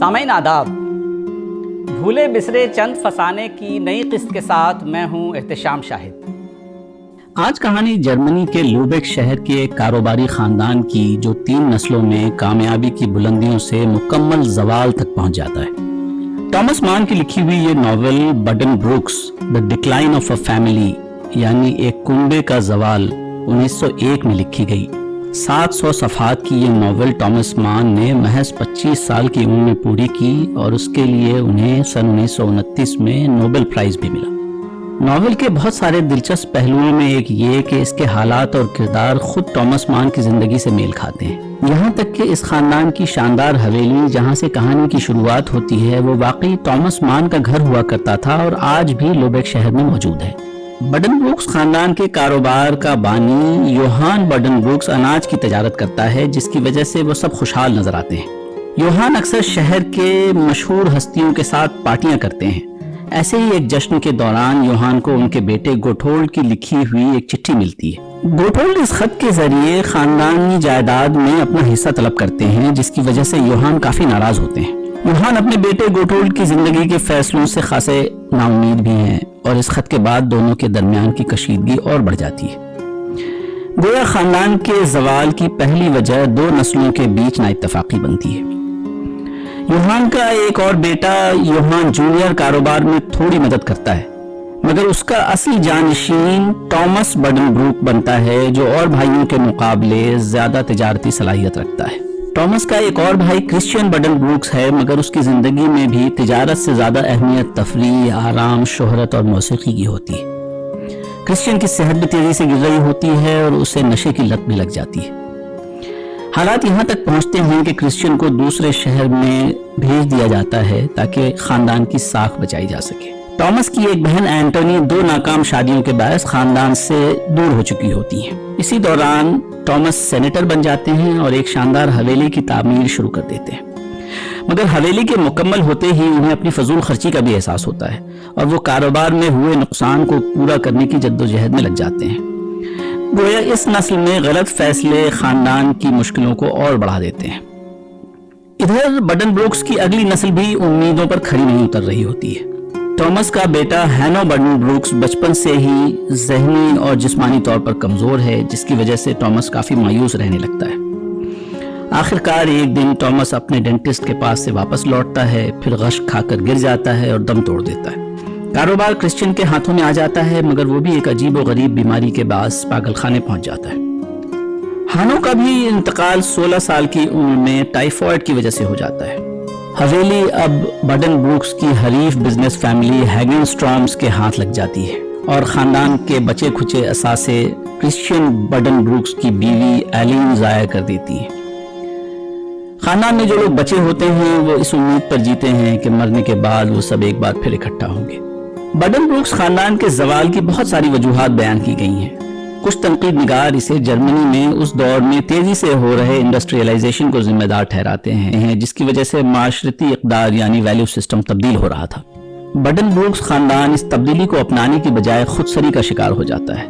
سامعین آداب، بھولے بسرے چند فسانے کی نئی قسط کے ساتھ میں ہوں احتشام شاہد۔ آج کہانی جرمنی کے لوبیک شہر کے ایک کاروباری خاندان کی جو 3 نسلوں میں کامیابی کی بلندیوں سے مکمل زوال تک پہنچ جاتا ہے۔ ٹامس مان کی لکھی ہوئی یہ novel Buddenbrooks the decline of a family یعنی ایک کنبے کا زوال 1901 میں لکھی گئی۔ 700 صفحات کی یہ ناول ٹامس مان نے محض 25 سال کی عمر میں پوری کی اور اس کے لیے انہیں سن 1929 میں نوبل پرائز بھی ملا۔ ناول کے بہت سارے دلچسپ پہلوؤں میں ایک یہ کہ اس کے حالات اور کردار خود ٹامس مان کی زندگی سے میل کھاتے ہیں، یہاں تک کہ اس خاندان کی شاندار حویلی جہاں سے کہانی کی شروعات ہوتی ہے وہ واقعی ٹامس مان کا گھر ہوا کرتا تھا اور آج بھی لوبیک شہر میں موجود ہے۔ بڈن بروکس خاندان کے کاروبار کا بانی یوہان بڈن بروکس اناج کی تجارت کرتا ہے، جس کی وجہ سے وہ سب خوشحال نظر آتے ہیں۔ یوہان اکثر شہر کے مشہور ہستیوں کے ساتھ پارٹیاں کرتے ہیں۔ ایسے ہی ایک جشن کے دوران یوہان کو ان کے بیٹے گوٹھولڈ کی لکھی ہوئی ایک چٹھی ملتی ہے۔ گوٹھولڈ اس خط کے ذریعے خاندانی جائیداد میں اپنا حصہ طلب کرتے ہیں، جس کی وجہ سے یوہان کافی ناراض ہوتے ہیں۔ یوہان اپنے بیٹے گوٹھولڈ کی زندگی کے فیصلوں سے خاصے نا امید بھی ہیں اور اس خط کے بعد دونوں کے درمیان کی کشیدگی اور بڑھ جاتی ہے۔ گویا خاندان کے زوال کی پہلی وجہ 2 نسلوں کے بیچ نا اتفاقی بنتی ہے۔ یوہان کا ایک اور بیٹا یوہان جونیئر کاروبار میں تھوڑی مدد کرتا ہے، مگر اس کا اصل جانشین ٹامس بڈن بروک بنتا ہے جو اور بھائیوں کے مقابلے زیادہ تجارتی صلاحیت رکھتا ہے۔ ٹامس کا ایک اور بھائی کرسچین بڈن بروکس ہے، مگر اس کی زندگی میں بھی تجارت سے زیادہ اہمیت تفریح، آرام، شہرت اور موسیقی کی ہوتی ہے۔ کرسچین کی صحت بھی تیزی سے گر رہی ہوتی ہے اور اسے نشے کی لت بھی لگ جاتی ہے۔ حالات یہاں تک پہنچتے ہیں کہ کرسچین کو دوسرے شہر میں بھیج دیا جاتا ہے تاکہ خاندان کی ساکھ بچائی جا سکے۔ ٹامس کی ایک بہن اینٹونی 2 ناکام شادیوں کے باعث خاندان سے دور ہو چکی ہوتی ہیں۔ اسی دوران ٹامس سینیٹر بن جاتے ہیں اور ایک شاندار حویلی کی تعمیر شروع کر دیتے ہیں، مگر حویلی کے مکمل ہوتے ہی انہیں اپنی فضول خرچی کا بھی احساس ہوتا ہے اور وہ کاروبار میں ہوئے نقصان کو پورا کرنے کی جدوجہد میں لگ جاتے ہیں۔ گویا اس نسل میں غلط فیصلے خاندان کی مشکلوں کو اور بڑھا دیتے ہیں۔ ادھر بڈن بروکس کی اگلی نسل بھی امیدوں پر کھری نہیں اتر رہی ہوتی ہے۔ ٹامس کا بیٹا ہینو بڈن بروکس بچپن سے ہی ذہنی اور جسمانی طور پر کمزور ہے، جس کی وجہ سے ٹامس کافی مایوس رہنے لگتا ہے۔ آخرکار ایک دن ٹامس اپنے ڈینٹسٹ کے پاس سے واپس لوٹتا ہے، پھر غش کھا کر گر جاتا ہے اور دم توڑ دیتا ہے۔ کاروبار کرسچین کے ہاتھوں میں آ جاتا ہے، مگر وہ بھی ایک عجیب و غریب بیماری کے باعث پاگل خانے پہنچ جاتا ہے۔ ہانو کا بھی انتقال 16 سال کی عمر میں ٹائیفائڈ کی وجہ سے ہو جاتا ہے۔ حویلی اب بڈن بروکس کی حریف بزنس فیملی ہیگن سٹرامز کے ہاتھ لگ جاتی ہے اور خاندان کے بچے کھچے اثاثے کرسچین بڈن بروکس کی بیوی ایلین ضائع کر دیتی ہے۔ خاندان میں جو لوگ بچے ہوتے ہیں وہ اس امید پر جیتے ہیں کہ مرنے کے بعد وہ سب ایک بار پھر اکٹھا ہوں گے۔ بڈن بروکس خاندان کے زوال کی بہت ساری وجوہات بیان کی گئی ہیں۔ کچھ تنقید نگار اسے جرمنی میں اس دور میں تیزی سے ہو رہے انڈسٹریلائزیشن کو ذمہ دار ٹھہراتے ہیں، جس کی وجہ سے معاشرتی اقدار یعنی ویلیو سسٹم تبدیل ہو رہا تھا۔ بڈن بروکس خاندان اس تبدیلی کو اپنانے کی بجائے خود سری کا شکار ہو جاتا ہے۔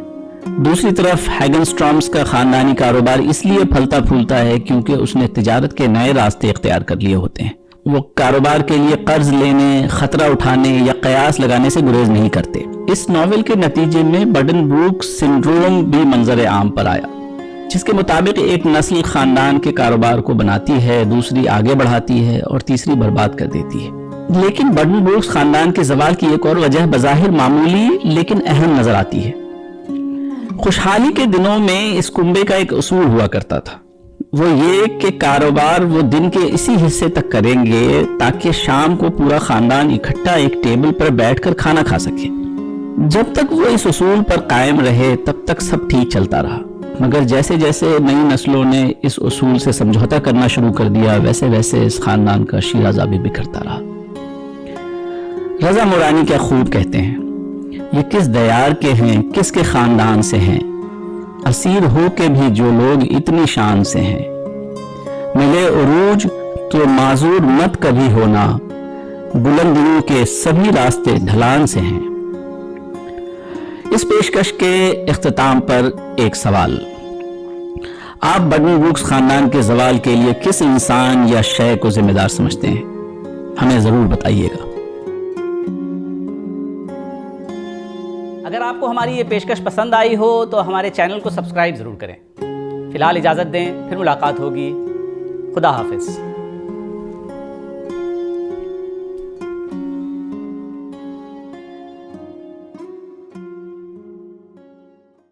دوسری طرف ہیگن سٹرامز کا خاندانی کاروبار اس لیے پھلتا پھولتا ہے کیونکہ اس نے تجارت کے نئے راستے اختیار کر لیے ہوتے ہیں۔ وہ کاروبار کے لیے قرض لینے، خطرہ اٹھانے یا قیاس لگانے سے گریز نہیں کرتے۔ اس ناول کے نتیجے میں بڈن بروکس سنڈروم بھی منظر عام پر آیا، جس کے مطابق ایک نسل خاندان کے کاروبار کو بناتی ہے، دوسری آگے بڑھاتی ہے اور تیسری برباد کر دیتی ہے۔ لیکن بڈن بروکس خاندان کے زوال کی ایک اور وجہ بظاہر معمولی لیکن اہم نظر آتی ہے۔ خوشحالی کے دنوں میں اس کنبے کا ایک اصول ہوا کرتا تھا، وہ یہ کہ کاروبار وہ دن کے اسی حصے تک کریں گے تاکہ شام کو پورا خاندان اکٹھا ایک ٹیبل پر بیٹھ کر کھانا کھا سکے۔ جب تک وہ اس اصول پر قائم رہے تب تک سب ٹھیک چلتا رہا، مگر جیسے جیسے نئی نسلوں نے اس اصول سے سمجھوتا کرنا شروع کر دیا ویسے ویسے اس خاندان کا شیرازہ بھی بکھرتا رہا۔ رضا مورانی کیا خوب کہتے ہیں، یہ کس دیار کے ہیں، کس کے خاندان سے ہیں، اسیر ہو کے بھی جو لوگ اتنی شان سے ہیں، ملے عروج تو معذور مت کبھی ہونا، بلندیوں کے سبھی راستے ڈھلان سے ہیں۔ اس پیشکش کے اختتام پر ایک سوال، آپ بڈن بروکس خاندان کے زوال کے لیے کس انسان یا شے کو ذمہ دار سمجھتے ہیں؟ ہمیں ضرور بتائیے گا۔ اگر آپ کو ہماری یہ پیشکش پسند آئی ہو تو ہمارے چینل کو سبسکرائب ضرور کریں۔ فی الحال اجازت دیں، پھر ملاقات ہوگی۔ خدا حافظ۔